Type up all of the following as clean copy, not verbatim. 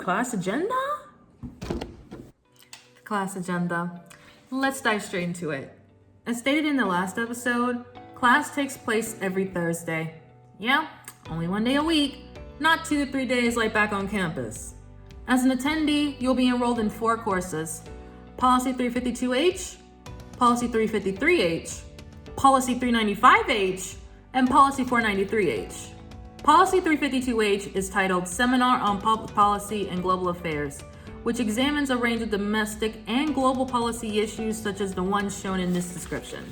class agenda? Class agenda. Let's dive straight into it. As stated in the last episode, class takes place every Thursday. Yeah, only one day a week, not 2 to 3 days like back on campus. As an attendee, you'll be enrolled in 4 courses: Policy 352H, Policy 353H, Policy 395H, and Policy 493H. Policy 352H is titled Seminar on Public Policy and Global Affairs, which examines a range of domestic and global policy issues such as the ones shown in this description.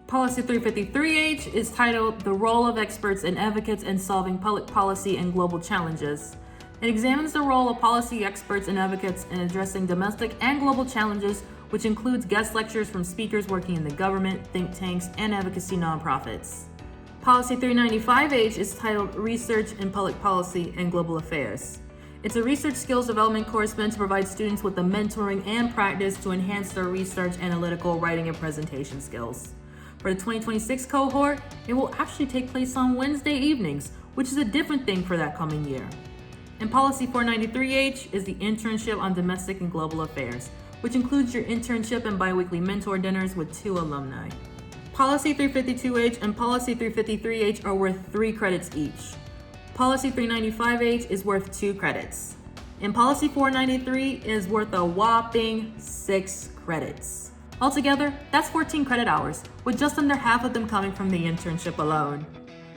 Policy 353H is titled The Role of Experts and Advocates in Solving Public Policy and Global Challenges. It examines the role of policy experts and advocates in addressing domestic and global challenges, which includes guest lectures from speakers working in the government, think tanks, and advocacy nonprofits. Policy 395H is titled Research in Public Policy and Global Affairs. It's a research skills development course meant to provide students with the mentoring and practice to enhance their research, analytical, writing, and presentation skills. For the 2026 cohort, it will actually take place on Wednesday evenings, which is a different thing for that coming year. And Policy 493H is the Internship on Domestic and Global Affairs, which includes your internship and biweekly mentor dinners with 2 alumni. Policy 352H and Policy 353H are worth 3 credits each. Policy 395H is worth 2 credits. And Policy 493 is worth a whopping 6 credits. Altogether, that's 14 credit hours, with just under half of them coming from the internship alone.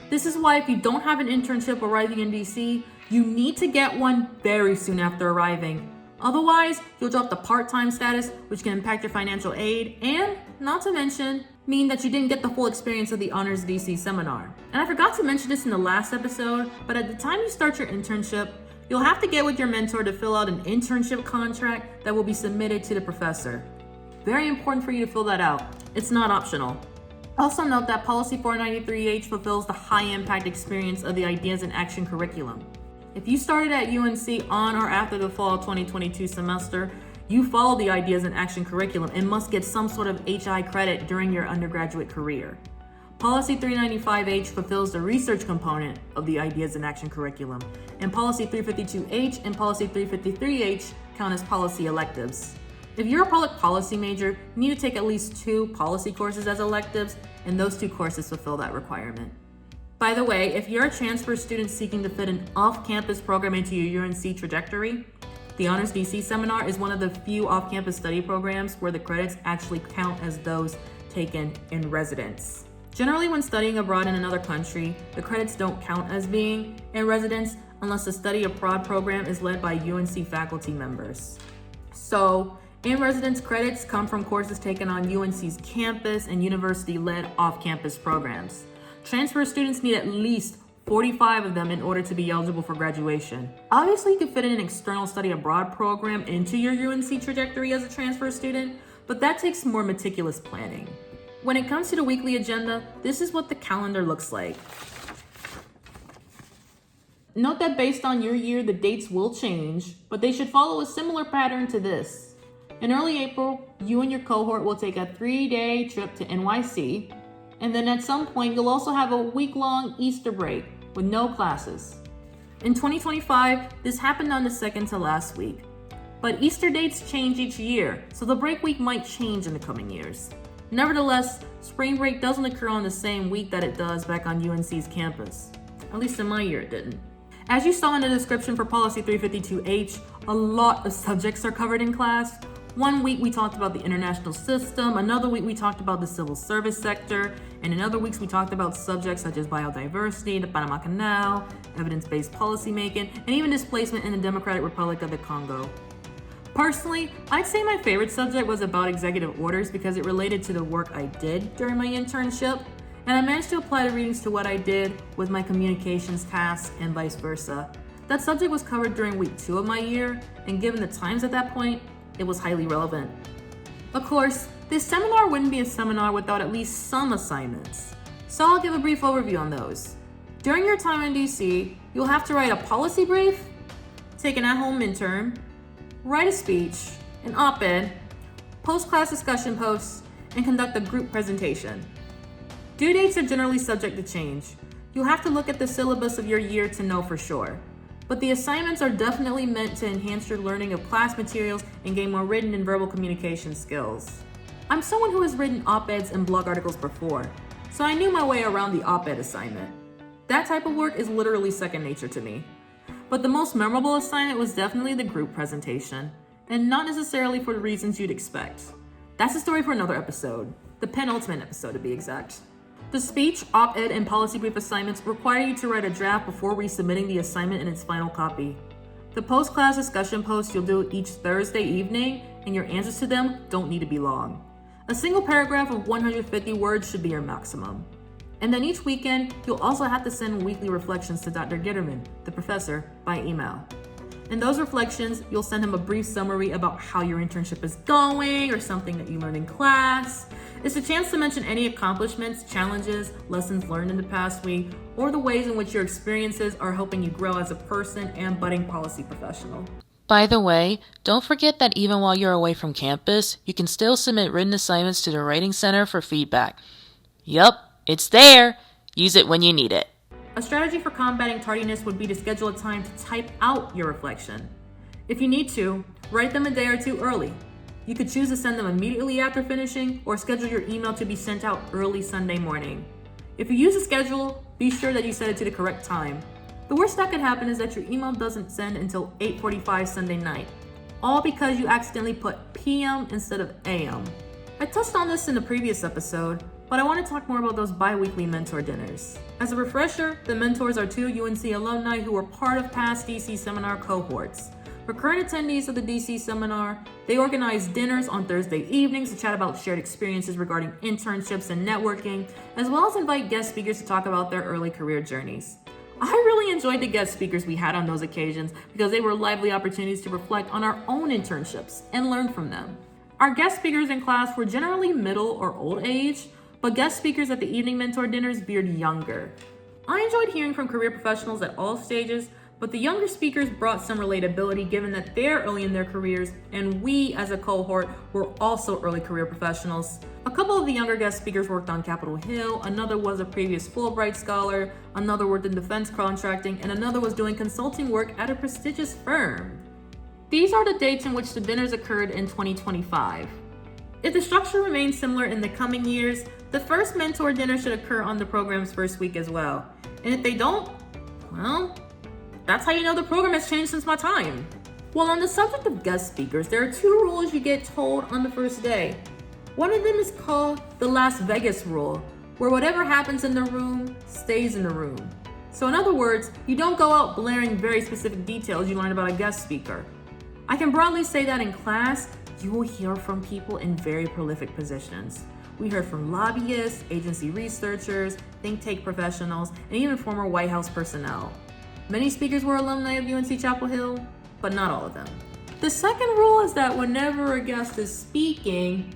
This is why if you don't have an internship arriving in DC, you need to get one very soon after arriving. Otherwise, you'll drop the part-time status, which can impact your financial aid, and, not to mention, mean that you didn't get the full experience of the Honors DC seminar. And I forgot to mention this in the last episode, but at the time you start your internship, you'll have to get with your mentor to fill out an internship contract that will be submitted to the professor. Very important for you to fill that out. It's not optional. Also note that Policy 493H fulfills the high-impact experience of the Ideas in Action curriculum. If you started at UNC on or after the fall 2022 semester, you follow the Ideas in Action curriculum and must get some sort of HI credit during your undergraduate career. Policy 395H fulfills the research component of the Ideas in Action curriculum, and Policy 352H and Policy 353H count as policy electives. If you're a public policy major, you need to take at least 2 policy courses as electives, and those 2 courses fulfill that requirement. By the way, if you're a transfer student seeking to fit an off-campus program into your UNC trajectory, the Honors DC seminar is one of the few off-campus study programs where the credits actually count as those taken in residence. Generally, when studying abroad in another country, the credits don't count as being in residence unless the study abroad program is led by UNC faculty members. So, in-residence credits come from courses taken on UNC's campus and university-led off-campus programs. Transfer students need at least 45 of them in order to be eligible for graduation. Obviously, you can fit in an external study abroad program into your UNC trajectory as a transfer student, but that takes more meticulous planning. When it comes to the weekly agenda, this is what the calendar looks like. Note that based on your year, the dates will change, but they should follow a similar pattern to this. In early April, you and your cohort will take a 3-day trip to NYC, and then at some point, you'll also have a week-long Easter break with no classes. In 2025, this happened on the second to last week. But Easter dates change each year, so the break week might change in the coming years. Nevertheless, spring break doesn't occur on the same week that it does back on UNC's campus. At least in my year, it didn't. As you saw in the description for Policy 352H, a lot of subjects are covered in class. One week we talked about the international system, another week we talked about the civil service sector, and in other weeks we talked about subjects such as biodiversity, the Panama Canal, evidence-based policymaking, and even displacement in the Democratic Republic of the Congo. Personally, I'd say my favorite subject was about executive orders because it related to the work I did during my internship, and I managed to apply the readings to what I did with my communications task and vice versa. That subject was covered during week 2 of my year, and given the times at that point, it was highly relevant. Of course, this seminar wouldn't be a seminar without at least some assignments, so I'll give a brief overview on those. During your time in DC, you'll have to write a policy brief, take an at-home midterm, write a speech, an op-ed, post-class discussion posts, and conduct a group presentation. Due dates are generally subject to change. You'll have to look at the syllabus of your year to know for sure. but the assignments are definitely meant to enhance your learning of class materials and gain more written and verbal communication skills. I'm someone who has written op-eds and blog articles before, so I knew my way around the op-ed assignment. That type of work is literally second nature to me. But the most memorable assignment was definitely the group presentation, and not necessarily for the reasons you'd expect. That's a story for another episode, the penultimate episode to be exact. The speech, op-ed, and policy brief assignments require you to write a draft before resubmitting the assignment in its final copy. The post-class discussion posts you'll do each Thursday evening, and your answers to them don't need to be long. A single paragraph of 150 words should be your maximum. And then each weekend, you'll also have to send weekly reflections to Dr. Gitterman, the professor, by email. In those reflections, you'll send him a brief summary about how your internship is going or something that you learned in class. It's a chance to mention any accomplishments, challenges, lessons learned in the past week, or the ways in which your experiences are helping you grow as a person and budding policy professional. By the way, don't forget that even while you're away from campus, you can still submit written assignments to the Writing Center for feedback. Yup, it's there. Use it when you need it. A strategy for combating tardiness would be to schedule a time to type out your reflection. If you need to, write them a day or two early. You could choose to send them immediately after finishing or schedule your email to be sent out early Sunday morning. If you use a schedule, be sure that you set it to the correct time. The worst that could happen is that your email doesn't send until 8:45 Sunday night, all because you accidentally put PM instead of AM. I touched on this in a previous episode, but I want to talk more about those bi-weekly mentor dinners. As a refresher, the mentors are two UNC alumni who were part of past DC seminar cohorts. For current attendees of the DC seminar, they organize dinners on Thursday evenings to chat about shared experiences regarding internships and networking, as well as invite guest speakers to talk about their early career journeys. I really enjoyed the guest speakers we had on those occasions because they were lively opportunities to reflect on our own internships and learn from them. Our guest speakers in class were generally middle or old age, but guest speakers at the evening mentor dinners veered younger. I enjoyed hearing from career professionals at all stages, but the younger speakers brought some relatability given that they're early in their careers and we as a cohort were also early career professionals. A couple of the younger guest speakers worked on Capitol Hill, another was a previous Fulbright scholar, another worked in defense contracting, and another was doing consulting work at a prestigious firm. These are the dates in which the dinners occurred in 2025. If the structure remains similar in the coming years, the first mentor dinner should occur on the program's first week as well. And if they don't, well, that's how you know the program has changed since my time. While on the subject of guest speakers, there are two rules you get told on the first day. One of them is called the Las Vegas rule, where whatever happens in the room stays in the room. So in other words, you don't go out blaring very specific details you learn about a guest speaker. I can broadly say that in class, you will hear from people in very prolific positions. We heard from lobbyists, agency researchers, think tank professionals, and even former White House personnel. Many speakers were alumni of UNC Chapel Hill, but not all of them. The second rule is that whenever a guest is speaking,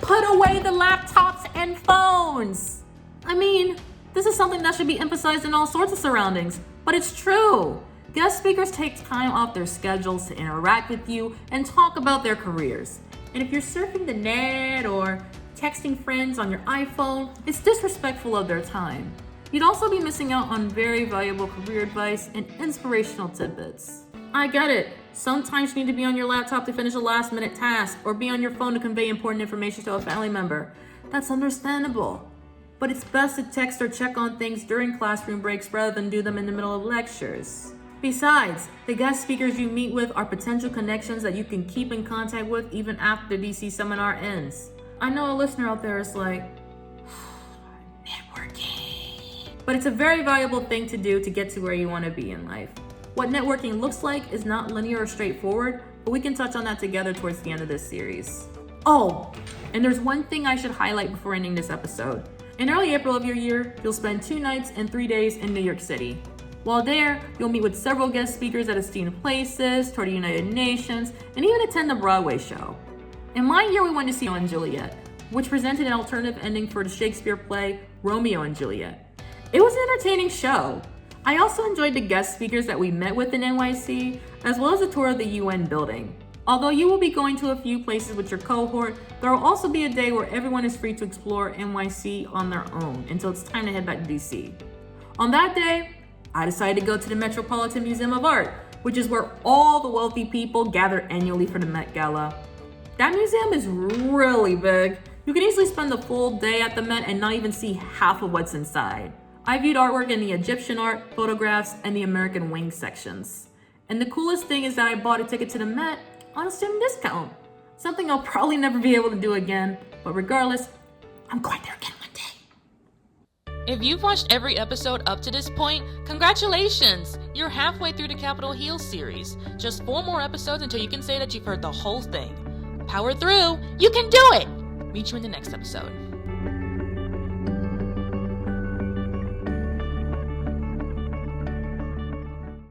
put away the laptops and phones. I mean, this is something that should be emphasized in all sorts of surroundings, but it's true. Guest speakers take time off their schedules to interact with you and talk about their careers. And if you're surfing the net or texting friends on your iPhone, it's disrespectful of their time. You'd also be missing out on very valuable career advice and inspirational tidbits. I get it. Sometimes you need to be on your laptop to finish a last-minute task or be on your phone to convey important information to a family member. That's understandable. But it's best to text or check on things during classroom breaks rather than do them in the middle of lectures. Besides, the guest speakers you meet with are potential connections that you can keep in contact with even after the DC seminar ends. I know a listener out there is like, networking. But it's a very valuable thing to do to get to where you want to be in life. What networking looks like is not linear or straightforward, but we can touch on that together towards the end of this series. Oh, and there's one thing I should highlight before ending this episode. In early April of your year, you'll spend 2 nights and 3 days in New York City. While there, you'll meet with several guest speakers at esteemed places, tour the United Nations, and even attend the Broadway show. In my year, we went to see Romeo and Juliet, which presented an alternative ending for the Shakespeare play Romeo and Juliet. It was an entertaining show. I also enjoyed the guest speakers that we met with in NYC, as well as a tour of the UN building. Although you will be going to a few places with your cohort, there will also be a day where everyone is free to explore NYC on their own until it's time to head back to DC. On that day, I decided to go to the Metropolitan Museum of Art, which is where all the wealthy people gather annually for the Met Gala. That museum is really big. You can easily spend a full day at the Met and not even see half of what's inside. I viewed artwork in the Egyptian art, photographs, and the American wing sections. And the coolest thing is that I bought a ticket to the Met on a student discount. Something I'll probably never be able to do again, but regardless, I'm going there again one day. If you've watched every episode up to this point, congratulations! You're halfway through the Capitol Hill series. Just 4 more episodes until you can say that you've heard the whole thing. Power through! You can do it! Meet you in the next episode.